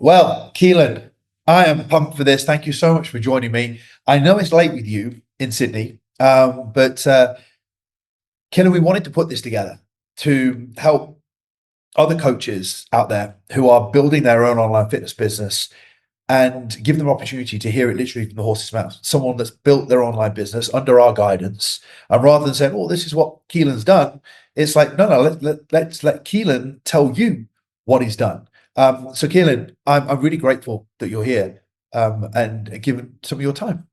Well, Caelan, I am pumped for this. Thank you so much for joining me. I know it's late with you in Sydney, but Caelan, we wanted to put this together to help other coaches out there who are building their own online fitness business and give them opportunity to hear it literally from the horse's mouth. Someone that's built their online business under our guidance, and rather than saying, "Oh, this is what Keelan's done," it's like, "No, no, let's let Keelan tell you what he's done." So, Keelan, I'm really grateful that you're here and given some of your time.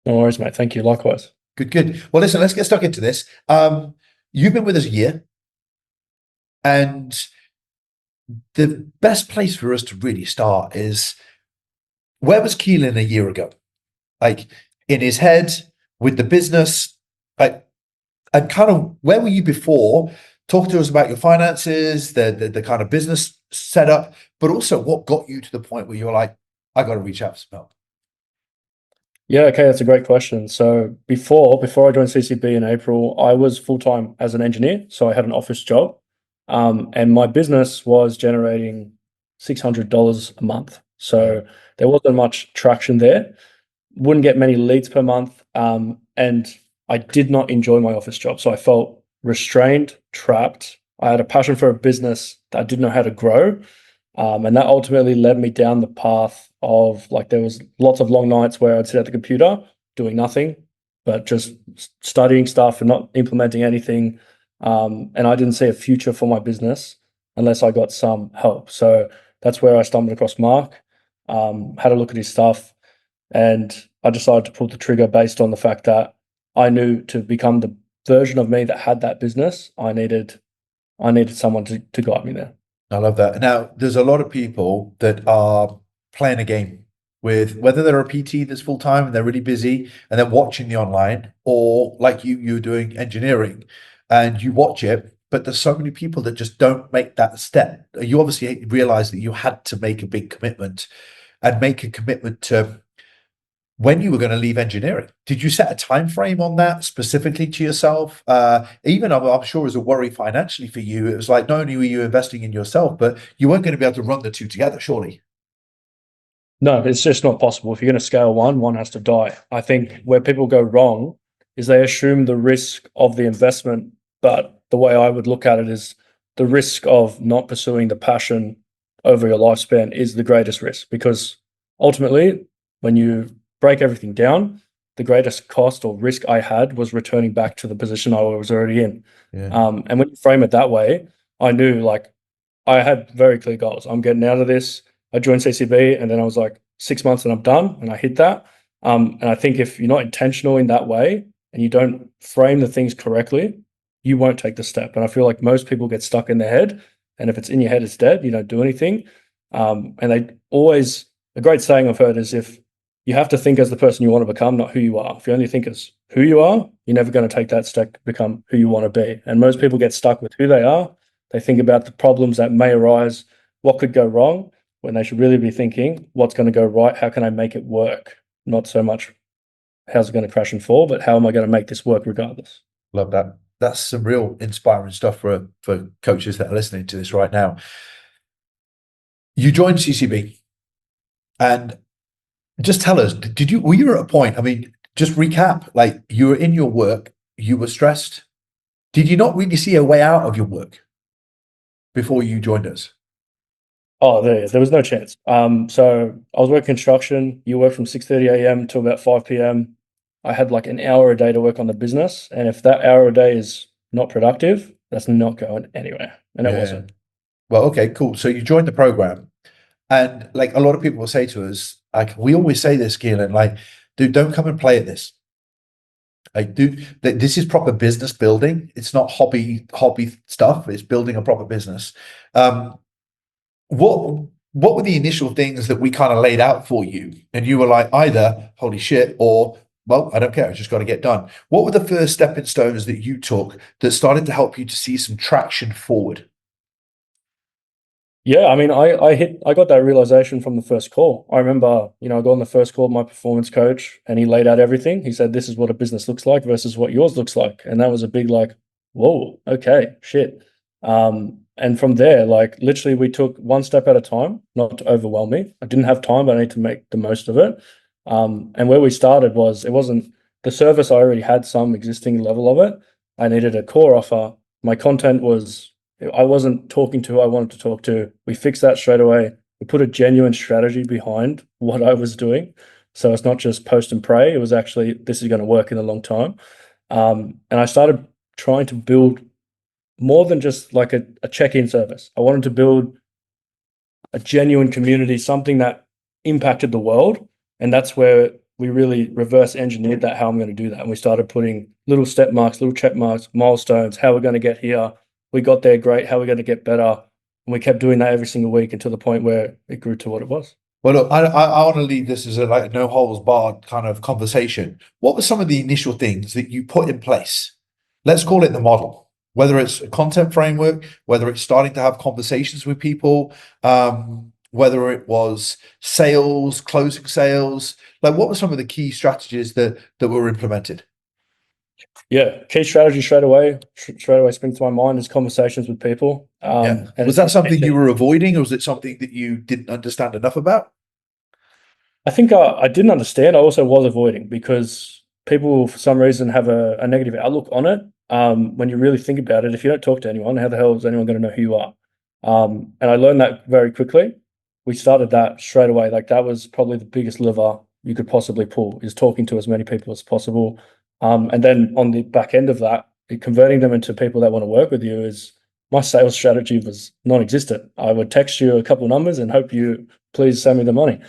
No worries, mate. Thank you. Likewise. Good, good. Well, listen, let's get stuck into this. You've been with us a year, and the best place for us to really start is where was Keelan a year ago? Like in his head with the business, like, and kind of where were you before? Talk to us about your finances, the kind of business setup, but also what got you to the point where you're like, I got to reach out for some help. Yeah, okay, that's a great question. So before I joined CCB in April, I was full-time as an engineer. So I had an office job. And my business was generating $600 a month. So there wasn't much traction there. Wouldn't get many leads per month. And I did not enjoy my office job. So I felt restrained, trapped. I had a passion for a business that I didn't know how to grow. And that ultimately led me down the path of like there was lots of long nights where I'd sit at the computer doing nothing, but just studying stuff and not implementing anything. And I didn't see a future for my business unless I got some help. So that's where I stumbled across Mark, had a look at his stuff, and I decided to pull the trigger based on the fact that I knew to become the version of me that had that business, I needed someone to guide me there. I love that. Now, there's a lot of people that are playing a game with whether they're a PT that's full time and they're really busy and they're watching the online, or like you're doing engineering and you watch it, but there's so many people that just don't make that step. You obviously realized that you had to make a big commitment and make a commitment to when you were going to leave engineering. Did you set a time frame on that specifically to yourself? Even I'm sure it was a worry financially for you. It was like not only were you investing in yourself, but you weren't going to be able to run the two together, surely. No, it's just not possible. If you're going to scale one has to die. I think where people go wrong is they assume the risk of the investment, but the way I would look at it is the risk of not pursuing the passion over your lifespan is the greatest risk, because ultimately, when you break everything down, the greatest cost or risk I had was returning back to the position I was already in. Yeah. And when you frame it that way, I knew like I had very clear goals. I'm getting out of this. I joined CCB and then I was like 6 months and I'm done, and I hit that. And I think if you're not intentional in that way and you don't frame the things correctly, you won't take the step. And I feel like most people get stuck in their head. And if it's in your head, it's dead. You don't do anything. And they always, a great saying I've heard is if you have to think as the person you want to become, not who you are. If you only think as who you are, you're never going to take that step to become who you want to be. And most people get stuck with who they are. They think about the problems that may arise, what could go wrong, when they should really be thinking, what's going to go right? How can I make it work? Not so much how's it going to crash and fall, but how am I going to make this work regardless? Love that. That's some real inspiring stuff for coaches that are listening to this right now. You joined CCB, and just tell us, did you were you at a point? I mean, just recap. Like you were in your work, you were stressed. Did you not really see a way out of your work before you joined us? Oh, there was no chance. So I was working construction. You work from 6:30 a.m. to about 5 p.m. I had like an hour a day to work on the business, and if that hour a day is not productive, that's not going anywhere, and it Yeah. wasn't. Well, okay, cool. So you joined the program, and like a lot of people will say to us, like we always say this, Keelan, like, dude, don't come and play at this. Like, dude, this is proper business building. It's not hobby stuff. It's building a proper business. Um, what were the initial things that we kind of laid out for you, and you were like either holy shit or well, I don't care, I just got to get done. What were the first stepping stones that you took that started to help you to see some traction forward? Yeah, I mean, I got that realization from the first call. I remember, I got on the first call with my performance coach and he laid out everything. He said, this is what a business looks like versus what yours looks like. And that was a big like, whoa, okay, shit. And from there, like literally we took one step at a time, not to overwhelm me. I didn't have time, but I need to make the most of it. And where we started was, it wasn't the service. I already had some existing level of it. I needed a core offer. My content was, I wasn't talking to who I wanted to talk to. We fixed that straight away. We put a genuine strategy behind what I was doing. So it's not just post and pray. It was actually, this is going to work in the long time. And I started trying to build more than just like a check-in service. I wanted to build a genuine community, something that impacted the world. And that's where we really reverse engineered that, how I'm going to do that. And we started putting little step marks, little check marks, milestones, how we're going to get here. We got there, great. How we're going to get better. And we kept doing that every single week until the point where it grew to what it was. Well, look, I want to leave this as a like no holds barred kind of conversation. What were some of the initial things that you put in place? Let's call it the model, whether it's a content framework, whether it's starting to have conversations with people, whether it was sales, closing sales. Like, what were some of the key strategies that were implemented? Yeah, key strategy straight away springs to my mind is conversations with people. Yeah. And Was that something you were avoiding, or was it something that you didn't understand enough about? I think I didn't understand. I also was avoiding because people, for some reason, have a negative outlook on it. When you really think about it, if you don't talk to anyone, how the hell is anyone going to know who you are? And I learned that very quickly. We started that straight away. Like that was probably the biggest lever you could possibly pull, is talking to as many people as possible. And then on the back end of that, converting them into people that want to work with you is, my sales strategy was non-existent. I would text you a couple of numbers and hope you please send me the money.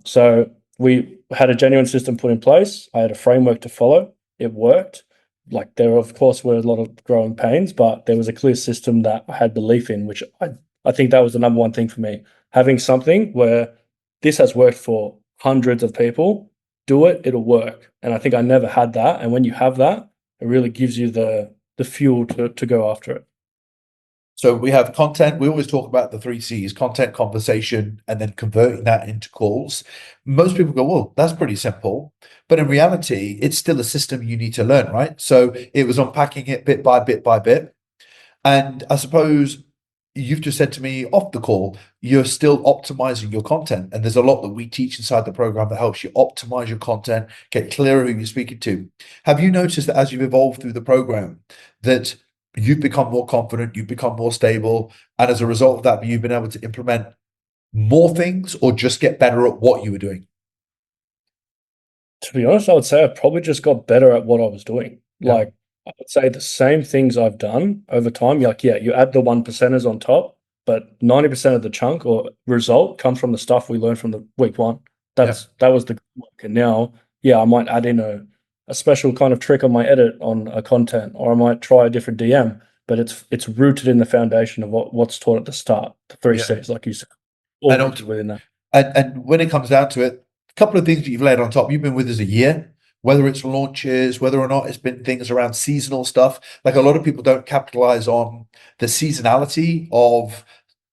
So we had a genuine system put in place. I had a framework to follow. It worked. Like there, of course, were a lot of growing pains, but there was a clear system that I had belief in, which I think that was the number one thing for me. Having something where this has worked for hundreds of people, do it, it'll work. And I think I never had that. And when you have that, it really gives you the fuel to go after it. So we have content. We always talk about the three C's: content, conversation, and then converting that into calls. Most people go, well, that's pretty simple. But in reality, it's still a system you need to learn, right? So it was unpacking it bit by bit by bit. And I suppose you've just said to me off the call, you're still optimizing your content. And there's a lot that we teach inside the program that helps you optimize your content, get clearer who you're speaking to. Have you noticed that as you've evolved through the program, that you've become more confident, you've become more stable, and as a result of that, you've been able to implement more things or just get better at what you were doing? To be honest, I would say I probably just got better at what I was doing. Yeah. Like I would say the same things I've done over time. Like, yeah, you add the 1%ers on top, but 90% of the chunk or result comes from the stuff we learned from the week one. Yeah. That was the good work. And now, yeah, I might add in a special kind of trick on my edit on a content, or I might try a different DM, but it's rooted in the foundation of what's taught at the start, the three Yeah. C's, like you said, all And rooted within that. and when it comes down to it, a couple of things that you've laid on top. You've been with us a year, whether it's launches, whether or not it's been things around seasonal stuff. Like a lot of people don't capitalize on the seasonality of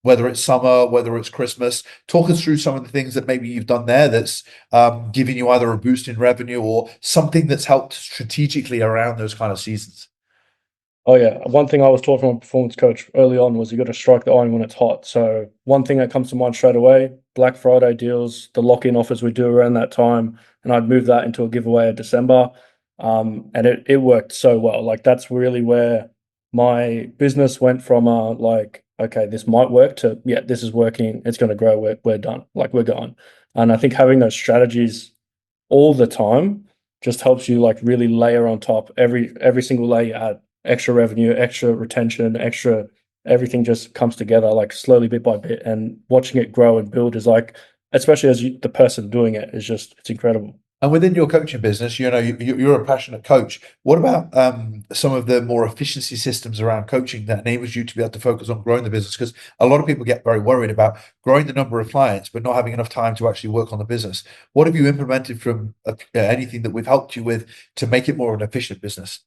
whether it's summer, whether it's Christmas. Talk us through some of the things that maybe you've done there that's giving you either a boost in revenue or something that's helped strategically around those kind of seasons. Oh yeah, one thing I was taught from a performance coach early on was you got to strike the iron when it's hot. So one thing that comes to mind straight away, Black Friday deals, the lock-in offers we do around that time, and I'd move that into a giveaway in December, and it worked so well. Like that's really where my business went from like, okay, this might work, to yeah, this is working, it's going to grow, we're done, like we're going. And I think having those strategies all the time just helps you like really layer on top every single layer you add extra revenue, extra retention, extra everything just comes together like slowly bit by bit, and watching it grow and build is like, especially as the person doing it is just, it's incredible. And within your coaching business, you're a passionate coach. What about some of the more efficiency systems around coaching that enables you to be able to focus on growing the business? Because a lot of people get very worried about growing the number of clients, but not having enough time to actually work on the business. What have you implemented from anything that we've helped you with to make it more of an efficient business?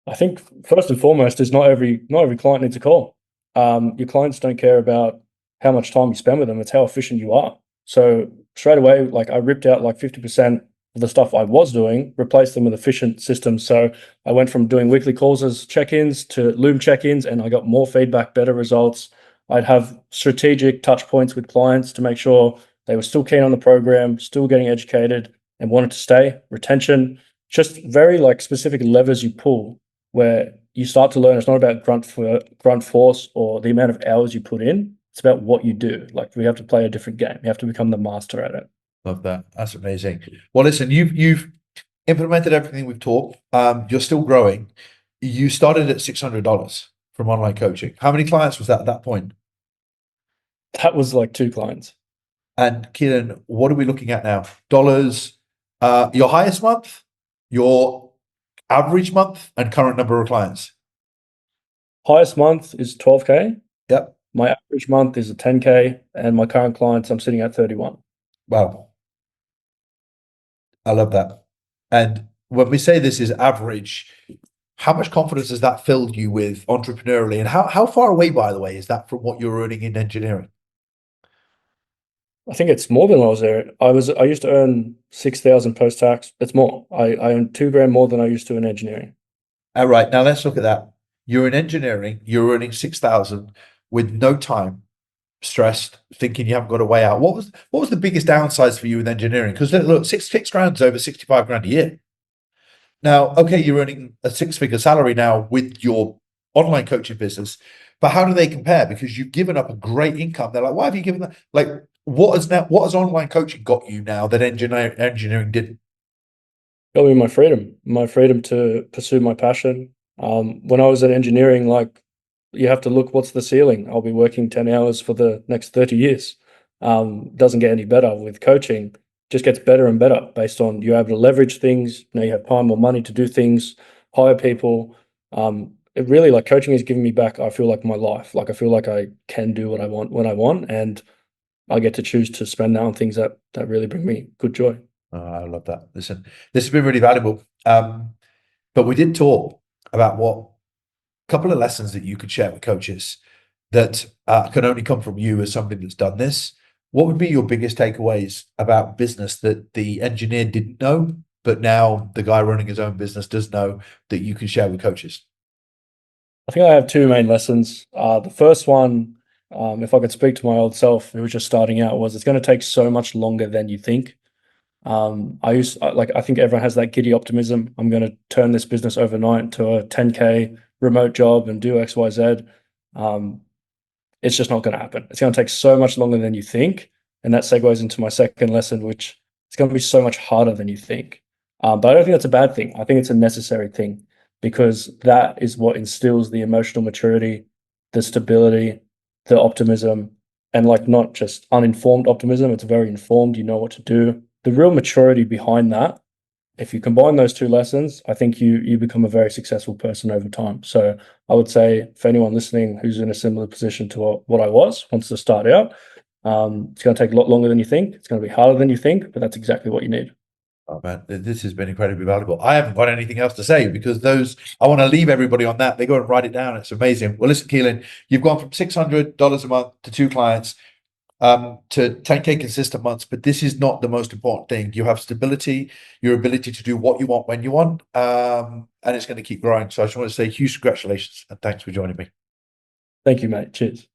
I think first and foremost is not every client needs a call. Your clients don't care about how much time you spend with them, it's how efficient you are. So straight away, like I ripped out like 50% of the stuff I was doing, replace them with efficient systems. So I went from doing weekly calls as check-ins to Loom check-ins, and I got more feedback, better results. I'd have strategic touch points with clients to make sure they were still keen on the program, still getting educated, and wanted to stay. Retention, just very like specific levers you pull where you start to learn. It's not about grunt force or the amount of hours you put in. It's about what you do. Like we have to play a different game. You have to become the master at it. Love that. That's amazing. Well, listen, you've implemented everything we've talked. You're still growing. You started at $600 from online coaching. How many clients was that at that point? That was like 2 clients. And Caelan, what are we looking at now? Dollars, your highest month, your average month, and current number of clients. Highest month is 12K. Yep. My average month is a 10K, and my current clients, I'm sitting at 31. Wow. I love that. And when we say this is average, how much confidence has that filled you with entrepreneurially? And how far away, by the way, is that from what you're earning in engineering? I think it's more than I was there. I used to earn 6,000 post tax. It's more. I earn 2 grand more than I used to in engineering. All right, now let's look at that. You're in engineering, you're earning 6,000 with no time, stressed, thinking you haven't got a way out. What was the biggest downsides for you with engineering? Because look, six grand is over 65 grand a year. Now, okay, you're earning a six-figure salary now with your online coaching business, but how do they compare? Because you've given up a great income. They're like, why have you given that? Like, what has online coaching got you now that engineering didn't? Got me my freedom to pursue my passion. When I was at engineering, like you have to look what's the ceiling. I'll be working 10 hours for the next 30 years. Doesn't get any better with coaching, just gets better and better based on you're able to leverage things. You have time or money to do things, hire people. It really like coaching has given me back. I feel like my life, like I feel like I can do what I want when I want, and I get to choose to spend that on things that really bring me good joy. Oh, I love that. Listen, this has been really valuable. But we did talk about what couple of lessons that you could share with coaches that can only come from you as somebody that's done this. What would be your biggest takeaways about business that the engineer didn't know, but now the guy running his own business does know that you can share with coaches? I think I have 2 main lessons. The first one, if I could speak to my old self who was just starting out, was it's going to take so much longer than you think. I think everyone has that giddy optimism. I'm going to turn this business overnight to a 10K remote job and do X, Y, Z. It's just not going to happen. It's going to take so much longer than you think. And that segues into my second lesson, which it's going to be so much harder than you think. But I don't think that's a bad thing. I think it's a necessary thing because that is what instills the emotional maturity, the stability, the optimism, and like not just uninformed optimism. It's very informed. You know what to do. The real maturity behind that, if you combine those 2 lessons, I think you become a very successful person over time. So I would say for anyone listening who's in a similar position to what I was, wants to start out, it's going to take a lot longer than you think. It's going to be harder than you think, but that's exactly what you need. Oh man, this has been incredibly valuable. I haven't got anything else to say because I want to leave everybody on that. They go and write it down. It's amazing. Well, listen, Caelan, you've gone from $600 a month to 2 clients, to 10K consistent months, but this is not the most important thing. You have stability, your ability to do what you want when you want, and it's going to keep growing. So I just want to say huge congratulations and thanks for joining me. Thank you, mate. Cheers.